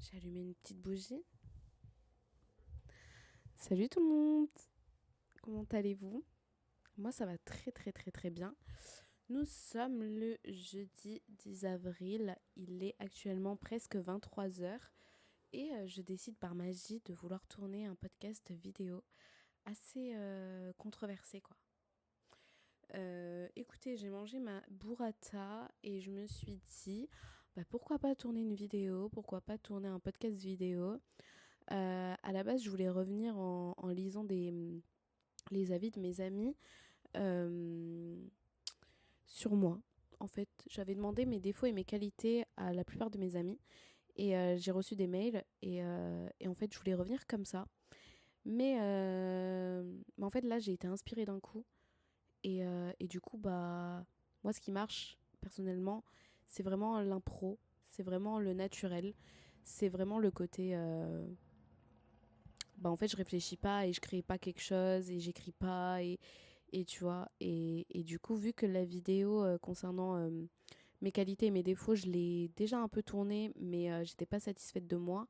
J'ai allumé une petite bougie. Salut tout le monde. Comment allez-vous? Moi ça va très très très très bien. Nous sommes le jeudi 10 avril. Il est actuellement presque 23 heures et je décide par magie de vouloir tourner un podcast vidéo assez controversé quoi. Écoutez, j'ai mangé ma burrata et je me suis dit pourquoi pas tourner une vidéo, pourquoi pas tourner un podcast vidéo. À la base, je voulais revenir en lisant les avis de mes amis euh, sur moi. En fait, j'avais demandé mes défauts et mes qualités à la plupart de mes amis et j'ai reçu des mails et en fait, je voulais revenir comme ça. Mais en fait, là, j'ai été inspirée d'un coup et du coup, moi, ce qui marche personnellement, c'est vraiment l'impro, c'est vraiment le naturel, c'est vraiment le côté en fait je réfléchis pas et je crée pas quelque chose et j'écris pas et tu vois et du coup vu que la vidéo concernant mes qualités et mes défauts je l'ai déjà un peu tournée mais j'étais pas satisfaite de moi,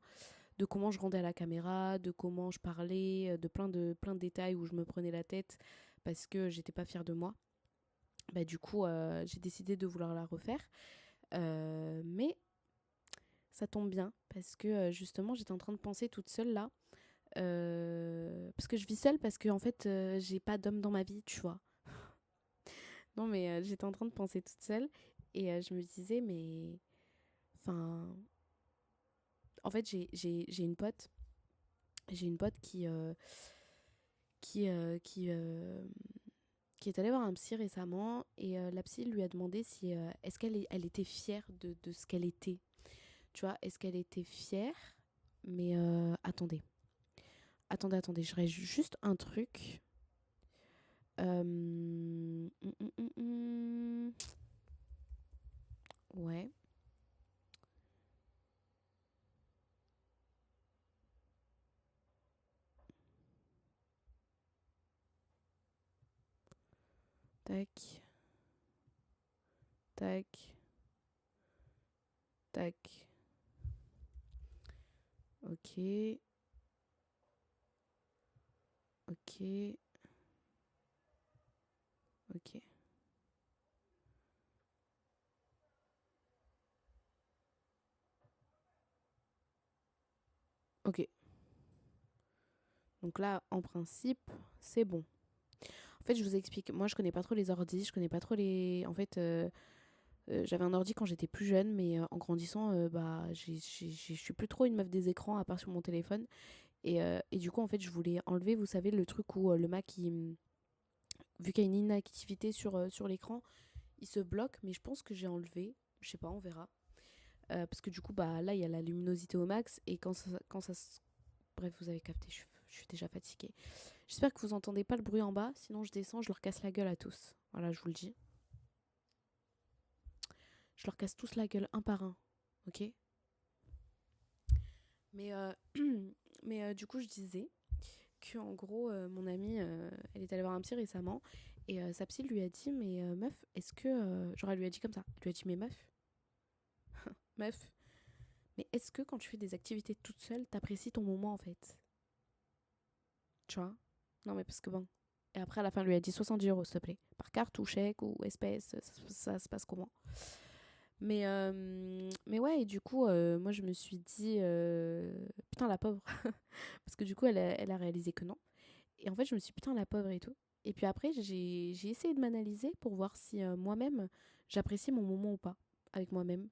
de comment je rendais à la caméra, de comment je parlais, de plein de détails où je me prenais la tête parce que j'étais pas fière de moi. Du coup j'ai décidé de vouloir la refaire. Mais ça tombe bien parce que justement j'étais en train de penser toute seule là. Parce que je vis seule, parce que en fait, j'ai pas d'homme dans ma vie, tu vois. Non, mais j'étais en train de penser toute seule et je me disais, mais. Enfin. En fait, j'ai une pote. J'ai une pote qui, euh, qui, euh, qui est allée voir un psy récemment et la psy lui a demandé si. Est-ce elle était fière de ce qu'elle était. Tu vois, est-ce qu'elle était fière. Mais attendez. Attendez, je rêve juste un truc. Ouais. Tac, tac, tac. Ok, ok, ok. Ok. Donc là, en principe, c'est bon. En fait, je vous explique. Moi, je connais pas trop les ordis. Je connais pas trop les. En fait, j'avais un ordi quand j'étais plus jeune, mais en grandissant, je suis plus trop une meuf des écrans à part sur mon téléphone. Et du coup, en fait, je voulais enlever, vous savez, le truc où le Mac, vu qu'il y a une inactivité sur l'écran, il se bloque. Mais je pense que j'ai enlevé. Je sais pas, on verra. Parce que du coup, là, il y a la luminosité au max. Et bref, vous avez capté, je suis déjà fatiguée. J'espère que vous entendez pas le bruit en bas. Sinon, je descends, je leur casse la gueule à tous. Voilà, je vous le dis. Je leur casse tous la gueule un par un. Ok. Mais, du coup, je disais que en gros, mon amie, elle est allée voir un psy récemment. Et sa psy lui a dit, mais meuf, est-ce que. Genre, elle lui a dit comme ça. Elle lui a dit, mais meuf, mais est-ce que quand tu fais des activités toute seule, t'apprécies ton moment en fait? Tu vois? Non, mais parce que bon. Et après, à la fin, elle lui a dit 70 €, s'il te plaît. Par carte ou chèque ou espèce, ça se passe comment? Mais ouais, et du coup, moi, je me suis dit, putain, la pauvre. Parce que du coup, elle a réalisé que non. Et en fait, je me suis dit, putain, la pauvre et tout. Et puis après, j'ai essayé de m'analyser pour voir si moi-même, j'appréciais mon moment ou pas avec moi-même.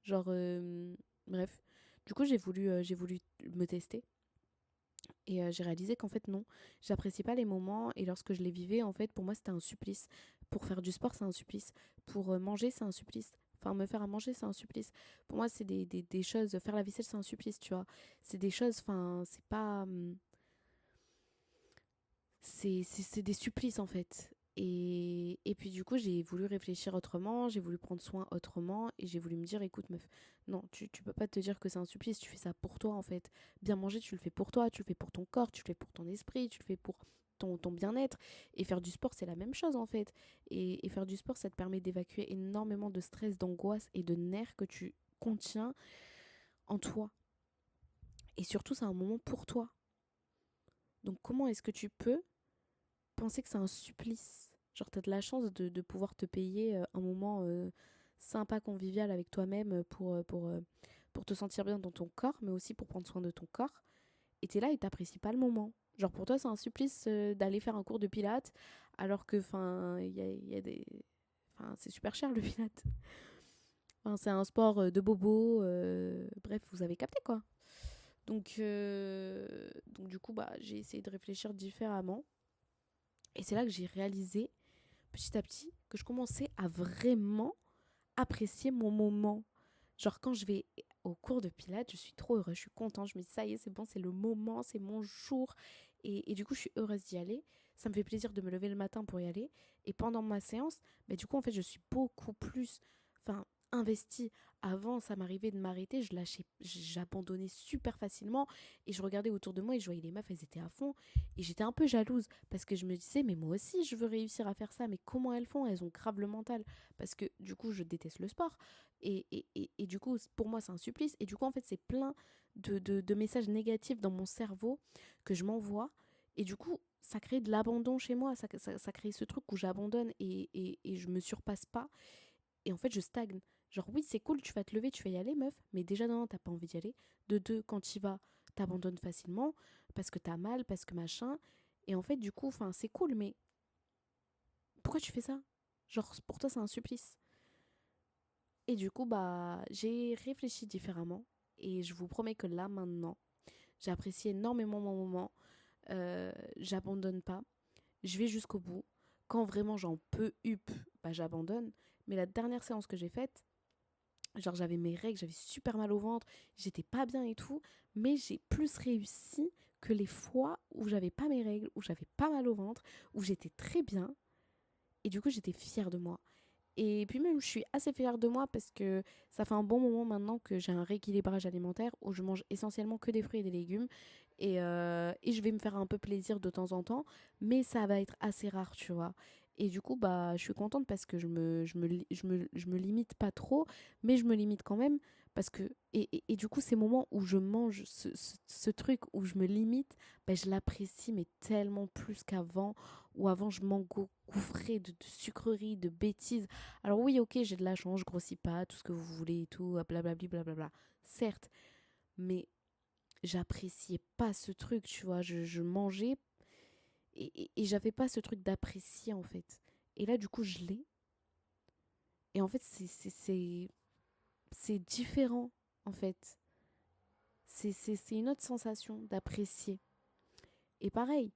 Genre, bref. Du coup, j'ai voulu me tester. Et j'ai réalisé qu'en fait, non, j'appréciais pas les moments. Et lorsque je les vivais, en fait, pour moi, c'était un supplice. Pour faire du sport, c'est un supplice. Pour manger, c'est un supplice. Enfin, me faire à manger, c'est un supplice. Pour moi, c'est des choses. Faire la vaisselle, c'est un supplice, tu vois. C'est des choses, enfin, c'est pas. C'est des supplices, en fait. Et puis, du coup, j'ai voulu réfléchir autrement, j'ai voulu prendre soin autrement. Et j'ai voulu me dire, écoute, meuf, non, tu peux pas te dire que c'est un supplice. Tu fais ça pour toi, en fait. Bien manger, tu le fais pour toi, tu le fais pour ton corps, tu le fais pour ton esprit, tu le fais pour ton bien-être. Et faire du sport, c'est la même chose, en fait. Et faire du sport, ça te permet d'évacuer énormément de stress, d'angoisse et de nerfs que tu contiens en toi. Et surtout, c'est un moment pour toi. Donc comment est-ce que tu peux penser que c'est un supplice? Genre, t'as de la chance de pouvoir te payer un moment sympa, convivial avec toi-même pour te sentir bien dans ton corps, mais aussi pour prendre soin de ton corps. Et t'es là et t'apprécies pas le moment. Genre, pour toi, c'est un supplice d'aller faire un cours de pilates, alors que, enfin, il y a des... Enfin, c'est super cher le pilates. Enfin, c'est un sport de bobo. Bref, vous avez capté quoi. Donc du coup, bah, j'ai essayé de réfléchir différemment. Et c'est là que j'ai réalisé, petit à petit, que je commençais à vraiment apprécier mon moment. Genre, quand je vais au cours de pilates, je suis trop heureuse, je suis contente. Je me dis, ça y est, c'est bon, c'est le moment, c'est mon jour. Et du coup, je suis heureuse d'y aller. Ça me fait plaisir de me lever le matin pour y aller. Et pendant ma séance, bah, du coup, en fait, je suis beaucoup plus, enfin, investie. Avant, ça m'arrivait de m'arrêter, je lâchais, j'abandonnais super facilement. Et je regardais autour de moi et je voyais les meufs, elles étaient à fond. Et j'étais un peu jalouse parce que je me disais, mais moi aussi, je veux réussir à faire ça. Mais comment elles font? Elles ont grave le mental. Parce que du coup, je déteste le sport. Et du coup, pour moi, c'est un supplice. Et du coup, en fait, c'est plein de messages négatifs dans mon cerveau que je m'envoie. Et du coup, ça crée de l'abandon chez moi. Ça crée ce truc où j'abandonne et je me surpasse pas. Et en fait, je stagne. Genre, oui, c'est cool, tu vas te lever, tu vas y aller, meuf. Mais déjà, non, t'as pas envie d'y aller. De deux, quand tu y vas, t'abandonnes facilement parce que t'as mal, parce que machin. Et en fait, du coup, enfin, c'est cool, mais pourquoi tu fais ça? Genre, pour toi, c'est un supplice. Et du coup, bah, j'ai réfléchi différemment. Et je vous promets que là, maintenant, j'apprécie énormément mon moment. J'abandonne pas. Je vais jusqu'au bout. Quand vraiment j'en peux up, bah, j'abandonne. Mais la dernière séance que j'ai faite, genre j'avais mes règles, j'avais super mal au ventre, j'étais pas bien et tout. Mais j'ai plus réussi que les fois où j'avais pas mes règles, où j'avais pas mal au ventre, où j'étais très bien. Et du coup, j'étais fière de moi. Et puis même, je suis assez fière de moi parce que ça fait un bon moment maintenant que j'ai un rééquilibrage alimentaire où je mange essentiellement que des fruits et des légumes. Et je vais me faire un peu plaisir de temps en temps, mais ça va être assez rare, tu vois. Et du coup, bah, je suis contente parce que je me limite pas trop, mais je me limite quand même parce que... Et du coup, ces moments où je mange ce truc, où je me limite, bah, je l'apprécie, mais tellement plus qu'avant, où avant je m'engouffrais de sucreries, de bêtises. Alors oui, ok, j'ai de la chance, je grossis pas, tout ce que vous voulez et tout, blablabli, blablabla. Certes, mais j'appréciais pas ce truc, tu vois. Je mangeais et j'avais pas ce truc d'apprécier, en fait. Et là, du coup, je l'ai. Et en fait, c'est différent, en fait. C'est une autre sensation d'apprécier. Et pareil,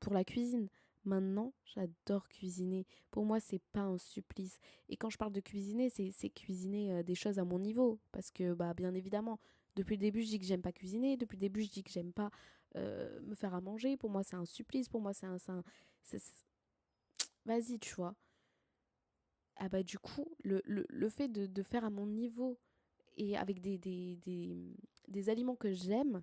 pour la cuisine. Maintenant, j'adore cuisiner. Pour moi, c'est pas un supplice. Et quand je parle de cuisiner, c'est cuisiner des choses à mon niveau. Parce que, bah, bien évidemment, depuis le début, je dis que j'aime pas cuisiner. Depuis le début, je dis que j'aime pas me faire à manger. Pour moi, c'est un supplice. Pour moi, Vas-y, tu vois. Ah bah, du coup, le fait de faire à mon niveau et avec des aliments que j'aime,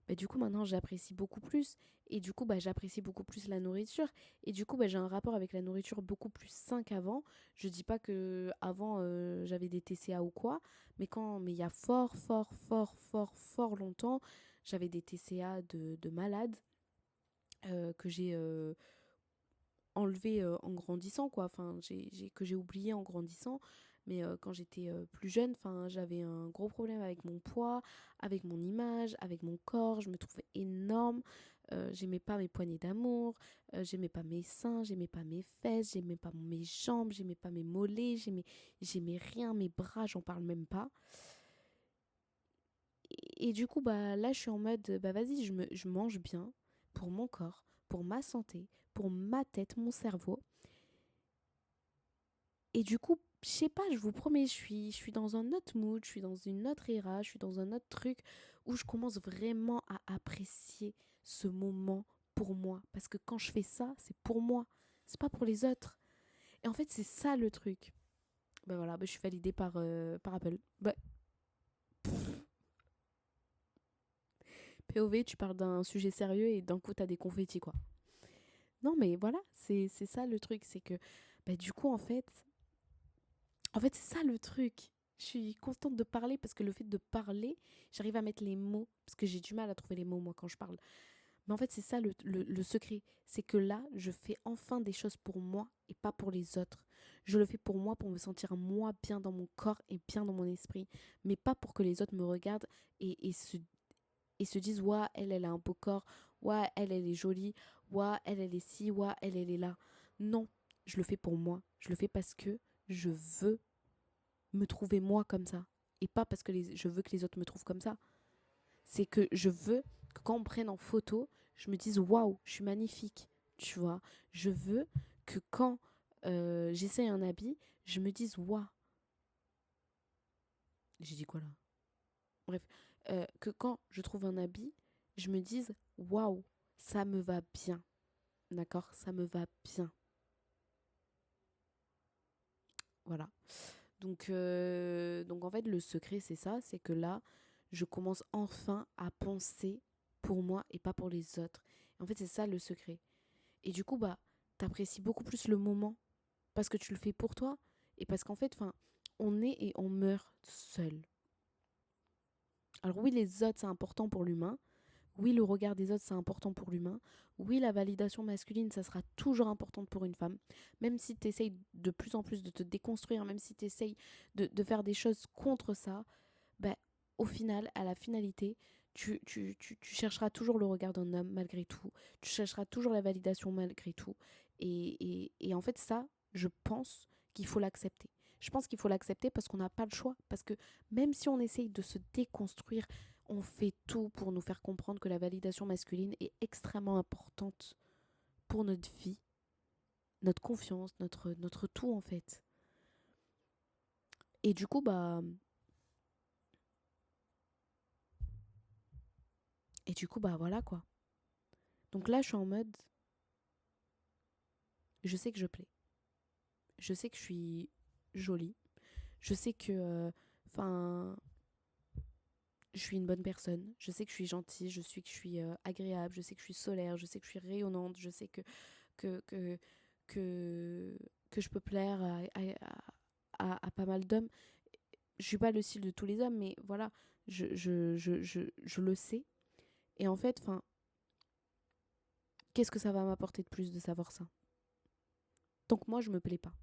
bah, du coup maintenant j'apprécie beaucoup plus et du coup bah, j'apprécie beaucoup plus la nourriture et du coup bah, j'ai un rapport avec la nourriture beaucoup plus sain qu'avant. Je dis pas que avant j'avais des TCA ou quoi, mais il y a fort longtemps, j'avais des TCA de malade que j'ai enlevé en grandissant quoi, enfin que j'ai oublié en grandissant. Mais quand j'étais plus jeune, enfin, j'avais un gros problème avec mon poids, avec mon image, avec mon corps. Je me trouvais énorme. J'aimais pas mes poignées d'amour, j'aimais pas mes seins, j'aimais pas mes fesses, j'aimais pas mes jambes, j'aimais pas mes mollets, j'aimais rien, mes bras, j'en parle même pas. Et du coup, bah là, je suis en mode, bah vas-y, je mange bien pour mon corps, pour ma santé, pour ma tête, mon cerveau. Et du coup, je sais pas, je vous promets, je suis dans un autre mood, je suis dans une autre era, je suis dans un autre truc où je commence vraiment à apprécier ce moment pour moi. Parce que quand je fais ça, c'est pour moi, c'est pas pour les autres. Et en fait, c'est ça le truc. Ben voilà, ben je suis validée par Apple. Bah, POV, tu parles d'un sujet sérieux et d'un coup, t'as des confettis, quoi. Non, mais voilà, c'est ça le truc, c'est que, bah, du coup, en fait, c'est ça le truc. Je suis contente de parler parce que le fait de parler, j'arrive à mettre les mots. Parce que j'ai du mal à trouver les mots, moi, quand je parle. Mais en fait, c'est ça le secret. C'est que là, je fais enfin des choses pour moi et pas pour les autres. Je le fais pour moi, pour me sentir moi bien dans mon corps et bien dans mon esprit. Mais pas pour que les autres me regardent et se disent, ouah, elle a un beau corps. Ouah, elle est jolie. Ouah, elle est ci. Ouah, elle est là. Non, je le fais pour moi. Je le fais parce que je veux me trouver moi comme ça. Et pas parce que je veux que les autres me trouvent comme ça. C'est que je veux que quand on me prenne en photo, je me dise waouh, je suis magnifique. Tu vois, je veux que quand j'essaye un habit, je me dise waouh. J'ai dit quoi là? Bref, que quand je trouve un habit, je me dise waouh, ça me va bien. D'accord? Ça me va bien. Voilà. Donc en fait, le secret, c'est ça, c'est que là, je commence enfin à penser pour moi et pas pour les autres. Et en fait, c'est ça le secret. Et du coup, bah, t'apprécies beaucoup plus le moment parce que tu le fais pour toi et parce qu'en fait, enfin, on est et on meurt seul. Alors oui, les autres, c'est important pour l'humain. Oui, le regard des autres, c'est important pour l'humain. Oui, la validation masculine, ça sera toujours importante pour une femme. Même si tu essayes de plus en plus de te déconstruire, même si tu essayes de faire des choses contre ça, bah, au final, à la finalité, tu chercheras toujours le regard d'un homme malgré tout. Tu chercheras toujours la validation malgré tout. Et en fait, ça, je pense qu'il faut l'accepter. Je pense qu'il faut l'accepter parce qu'on n'a pas le choix. Parce que même si on essaye de se déconstruire, on fait tout pour nous faire comprendre que la validation masculine est extrêmement importante pour notre vie, notre confiance, notre tout en fait. Et du coup, bah voilà quoi. Donc là, je suis en mode, je sais que je plais. Je sais que je suis jolie. Je sais que, enfin, je suis une bonne personne. Je sais que je suis gentille. Je sais que je suis agréable. Je sais que je suis solaire. Je sais que je suis rayonnante. Je sais que, que, que, que je peux plaire à pas mal d'hommes. Je suis pas le style de tous les hommes, mais voilà, je le sais. Et en fait, enfin, qu'est-ce que ça va m'apporter de plus de savoir ça? Donc moi, je me plais pas.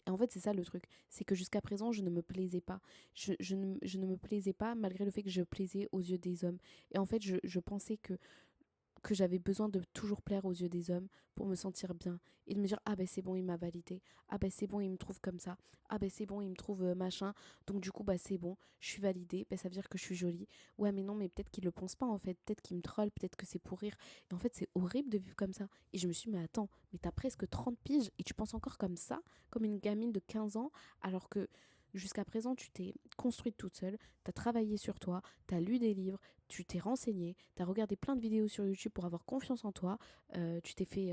Et en fait, c'est ça le truc. C'est que jusqu'à présent, je ne me plaisais pas. Je ne me plaisais pas malgré le fait que je plaisais aux yeux des hommes. Et en fait, je pensais que j'avais besoin de toujours plaire aux yeux des hommes pour me sentir bien et de me dire ah ben c'est bon, il m'a validé, ah ben c'est bon, il me trouve comme ça, ah ben c'est bon, il me trouve machin, donc du coup bah c'est bon, je suis validée, ben ça veut dire que je suis jolie. Ouais mais non, mais peut-être qu'il le pense pas en fait, peut-être qu'il me troll, peut-être que c'est pour rire. Et en fait c'est horrible de vivre comme ça. Et je me suis dit mais attends, mais t'as presque 30 piges et tu penses encore comme ça, comme une gamine de 15 ans, alors que jusqu'à présent tu t'es construite toute seule, t'as travaillé sur toi, t'as lu des livres, tu t'es renseigné, tu as regardé plein de vidéos sur YouTube pour avoir confiance en toi, tu t'es fait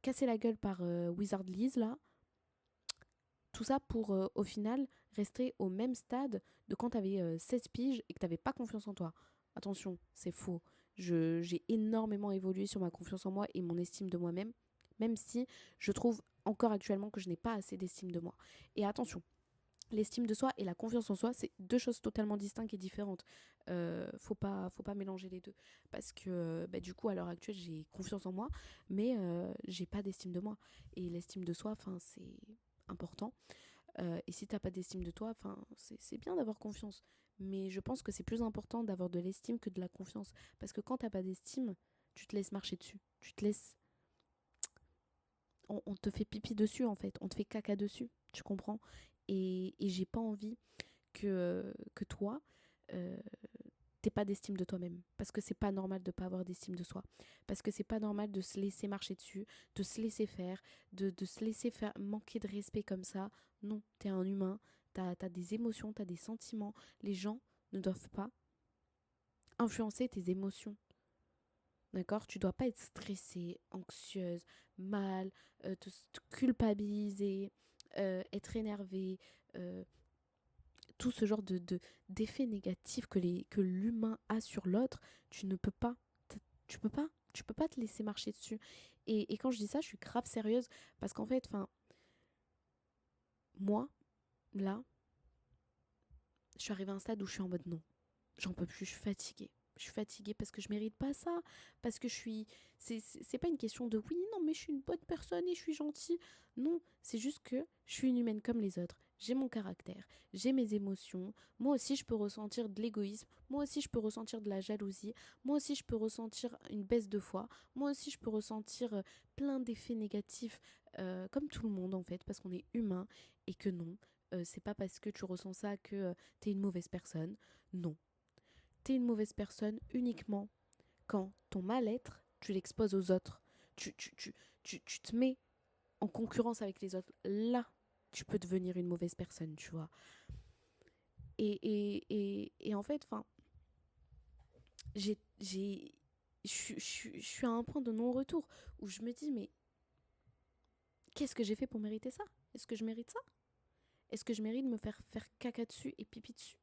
casser la gueule par Wizard Liz là, tout ça pour au final rester au même stade de quand tu avais 16 piges et que tu n'avais pas confiance en toi. Attention, c'est faux. J'ai énormément évolué sur ma confiance en moi et mon estime de moi-même, même si je trouve encore actuellement que je n'ai pas assez d'estime de moi. Et attention, l'estime de soi et la confiance en soi, c'est deux choses totalement distinctes et différentes. Faut pas mélanger les deux. Parce que bah, du coup, à l'heure actuelle, j'ai confiance en moi, mais j'ai pas d'estime de moi. Et l'estime de soi, c'est important. Et si t'as pas d'estime de toi, c'est bien d'avoir confiance. Mais je pense que c'est plus important d'avoir de l'estime que de la confiance. Parce que quand t'as pas d'estime, tu te laisses marcher dessus. Tu te laisses. On te fait pipi dessus, en fait. On te fait caca dessus. Tu comprends? Et j'ai pas envie que toi, euh, t'aies pas d'estime de toi-même. Parce que c'est pas normal de pas avoir d'estime de soi. Parce que c'est pas normal de se laisser marcher dessus, de se laisser faire, de se laisser faire manquer de respect comme ça. Non, t'es un humain, t'as des émotions, t'as des sentiments. Les gens ne doivent pas influencer tes émotions. D'accord? Tu dois pas être stressée, anxieuse, mal, te culpabiliser, être énervée, euh, tout ce genre d'effets négatifs que l'humain a sur l'autre, tu ne peux pas. Tu peux pas te laisser marcher dessus. Et quand je dis ça, je suis grave sérieuse parce qu'en fait, moi, là, je suis arrivée à un stade où je suis en mode non, j'en peux plus, je suis fatiguée. Je suis fatiguée parce que je mérite pas ça, parce que je suis... C'est pas une question de oui, non, mais je suis une bonne personne et je suis gentille. Non, c'est juste que je suis une humaine comme les autres. J'ai mon caractère, j'ai mes émotions. Moi aussi, je peux ressentir de l'égoïsme. Moi aussi, je peux ressentir de la jalousie. Moi aussi, je peux ressentir une baisse de foi. Moi aussi, je peux ressentir plein d'effets négatifs, comme tout le monde en fait, parce qu'on est humain et que non, c'est pas parce que tu ressens ça que t'es une mauvaise personne. Non, t'es une mauvaise personne uniquement quand ton mal-être, tu l'exposes aux autres. Tu te mets en concurrence avec les autres. Là, tu peux devenir une mauvaise personne, tu vois. Et en fait, enfin, je suis à un point de non-retour où je me dis, mais qu'est-ce que j'ai fait pour mériter ça? Est-ce que je mérite ça? Est-ce que je mérite de me faire caca dessus et pipi dessus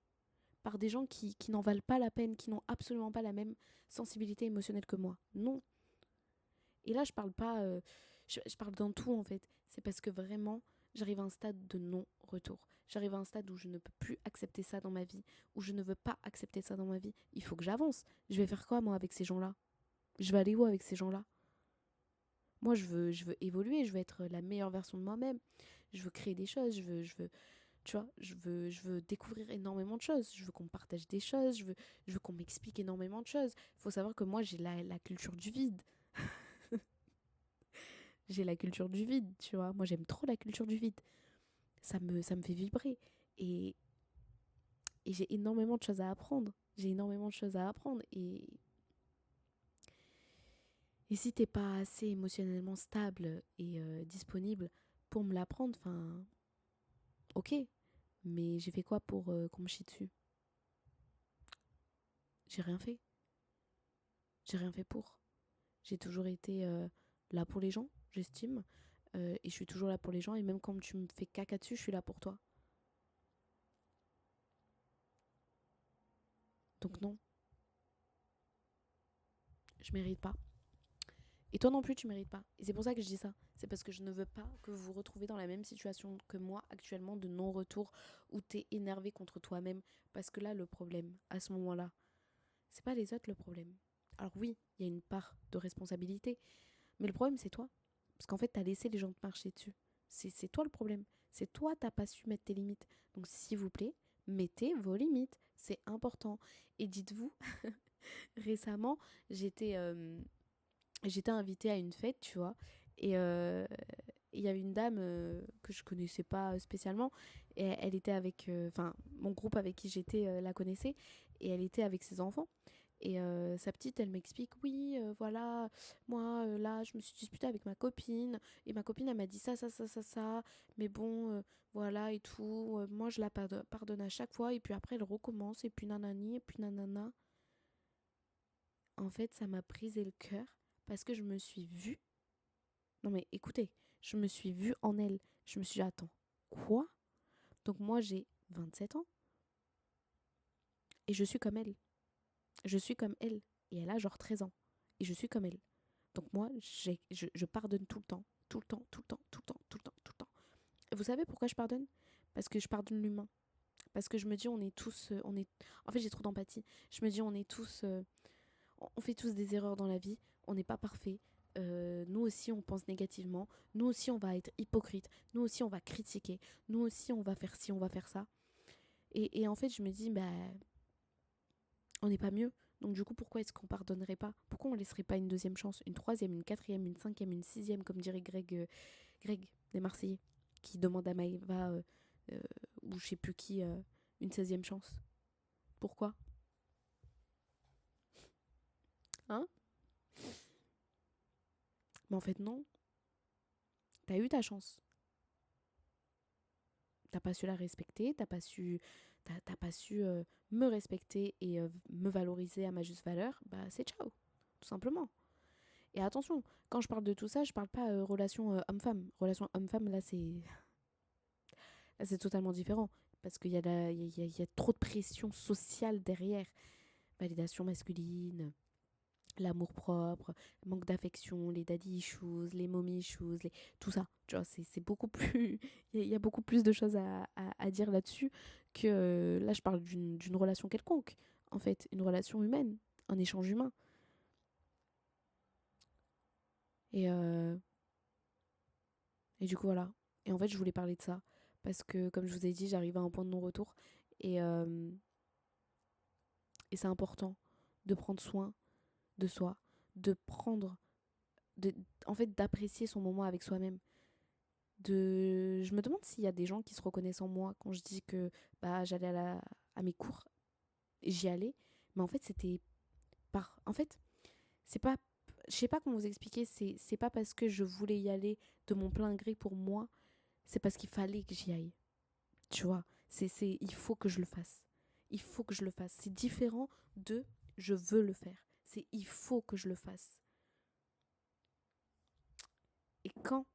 par des gens qui n'en valent pas la peine, qui n'ont absolument pas la même sensibilité émotionnelle que moi? Non. Et là, je parle pas. Je parle dans tout, en fait. C'est parce que vraiment, j'arrive à un stade de non-retour. J'arrive à un stade où je ne peux plus accepter ça dans ma vie, où je ne veux pas accepter ça dans ma vie. Il faut que j'avance. Je vais faire quoi, moi, avec ces gens-là? Je vais aller où avec ces gens-là? Moi, je veux évoluer, je veux être la meilleure version de moi-même. Je veux créer des choses, tu vois, je veux découvrir énormément de choses. Je veux qu'on me partage des choses, je veux qu'on m'explique énormément de choses. Il faut savoir que moi, j'ai la culture du vide. J'ai la culture du vide, tu vois. Moi, j'aime trop la culture du vide. Ça me fait vibrer. Et, et j'ai énormément de choses à apprendre. J'ai énormément de choses à apprendre. Et si t'es pas assez émotionnellement stable et disponible pour me l'apprendre, enfin, ok. Mais j'ai fait quoi pour qu'on me chie dessus? J'ai rien fait. J'ai rien fait pour. J'ai toujours été là pour les gens, j'estime. Et je suis toujours là pour les gens. Et même quand tu me fais caca dessus, je suis là pour toi. Donc non, je mérite pas. Et toi non plus, tu mérites pas. Et c'est pour ça que je dis ça. C'est parce que je ne veux pas que vous vous retrouvez dans la même situation que moi actuellement de non-retour où t'es énervé contre toi-même. Parce que là, le problème, à ce moment-là, c'est pas les autres le problème. Alors oui, il y a une part de responsabilité. Mais le problème, c'est toi. Parce qu'en fait, t'as laissé les gens te marcher dessus. C'est toi le problème. C'est toi, t'as pas su mettre tes limites. Donc s'il vous plaît, mettez vos limites. C'est important. Et dites-vous, récemment, j'étais... j'étais invitée à une fête, tu vois, et il y avait une dame que je connaissais pas spécialement, et elle était avec, enfin, mon groupe avec qui j'étais la connaissait, et elle était avec ses enfants. Et sa petite, elle m'explique, oui, voilà, moi, là, je me suis disputée avec ma copine, et ma copine, elle m'a dit ça, mais bon, voilà, et tout, moi, je la pardonne à chaque fois, et puis après, elle recommence, et puis nanani, et puis nanana. En fait, ça m'a brisé le cœur parce que je me suis vue. Non mais écoutez, je me suis vue en elle. Je me suis dit, attends, quoi? Donc moi j'ai 27 ans et je suis comme elle. Je suis comme elle. Et elle a genre 13 ans. Et je suis comme elle. Donc moi, je pardonne tout le temps. Tout le temps, tout le temps, tout le temps, tout le temps, tout le temps. Et vous savez pourquoi je pardonne? Parce que je pardonne l'humain. Parce que je me dis, on est tous... on est... En fait, j'ai trop d'empathie. Je me dis, on est tous... on fait tous des erreurs dans la vie, on n'est pas parfait. Nous aussi, on pense négativement. Nous aussi, on va être hypocrite. Nous aussi, on va critiquer. Nous aussi, on va faire ci, on va faire ça. Et en fait, je me dis, bah, on n'est pas mieux. Donc du coup, pourquoi est-ce qu'on pardonnerait pas? Pourquoi on laisserait pas une deuxième chance, une troisième, une quatrième, une cinquième, une sixième, comme dirait Greg des Marseillais, qui demande à Maëva euh, ou je sais plus qui une 16e chance? Pourquoi? Hein? Mais en fait, non. T'as eu ta chance. T'as pas su la respecter, t'as pas su me respecter et me valoriser à ma juste valeur, bah c'est ciao, tout simplement. Et attention, quand je parle de tout ça, je parle pas relation homme-femme. Relation homme-femme, là, c'est totalement différent. Parce qu'il y a, il y a trop de pression sociale derrière. Validation masculine, l'amour-propre, le manque d'affection, les daddy issues, les mommy issues, tout ça. Tu vois, c'est beaucoup plus... Il y a beaucoup plus de choses à dire là-dessus que... là, je parle d'une relation quelconque. En fait, une relation humaine, un échange humain. Et, euh, et du coup, voilà. Et en fait, je voulais parler de ça. Parce que, comme je vous ai dit, j'arrive à un point de non-retour. Et, euh, et c'est important de prendre soin de soi. De prendre... De, en fait, d'apprécier son moment avec soi-même. Je me demande s'il y a des gens qui se reconnaissent en moi quand je dis que bah, j'allais à mes cours. J'y allais. Mais en fait, c'était par... En fait, c'est pas... Je sais pas comment vous expliquer. C'est pas parce que je voulais y aller de mon plein gré pour moi. C'est parce qu'il fallait que j'y aille. Tu vois, il faut que je le fasse. Il faut que je le fasse. C'est différent de je veux le faire. C'est il faut que je le fasse. Et quand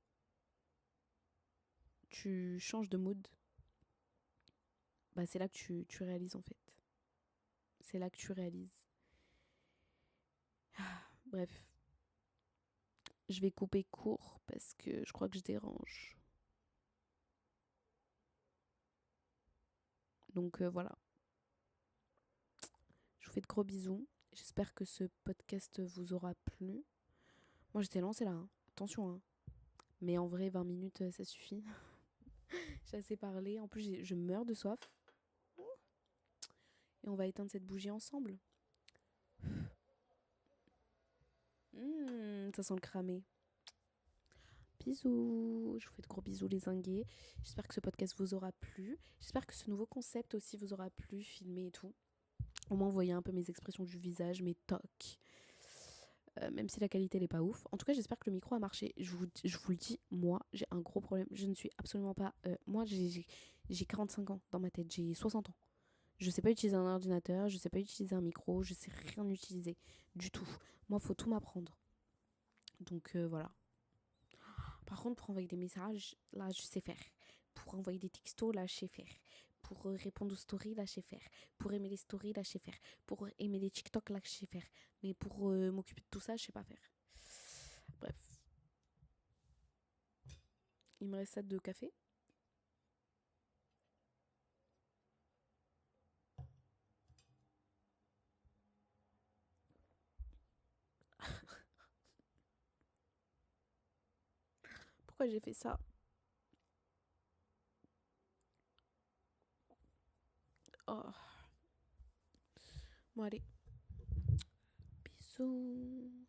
tu changes de mood, bah c'est là que tu réalises en fait. C'est là que tu réalises. Bref, je vais couper court parce que je crois que je dérange. Donc voilà, je vous fais de gros bisous. J'espère que ce podcast vous aura plu. Moi j'étais lancée là, hein. Attention, hein. Mais en vrai, 20 minutes, ça suffit. J'ai assez parlé. En plus, je meurs de soif. Et on va éteindre cette bougie ensemble. Ça sent le cramé. Bisous. Je vous fais de gros bisous les zingués. J'espère que ce podcast vous aura plu. J'espère que ce nouveau concept aussi vous aura plu, filmé et tout. Au moins, vous voyez un peu mes expressions du visage, mes tocs. Même si la qualité n'est pas ouf. En tout cas, j'espère que le micro a marché. Je vous le dis, moi, j'ai un gros problème. Je ne suis absolument pas... moi, j'ai 45 ans dans ma tête. J'ai 60 ans. Je sais pas utiliser un ordinateur, je sais pas utiliser un micro, je sais rien utiliser du tout. Moi, faut tout m'apprendre. Donc voilà. Par contre, pour envoyer des messages, là, je sais faire. Pour envoyer des textos, là, je sais faire. Pour répondre aux stories, là, je sais faire. Pour aimer les stories, là, je sais faire. Pour aimer les TikTok, là, je sais faire. Mais pour m'occuper de tout ça, je sais pas faire. Bref. Il me reste ça de café. Pourquoi j'ai fait ça? Oh. Bon, allez. Bisous.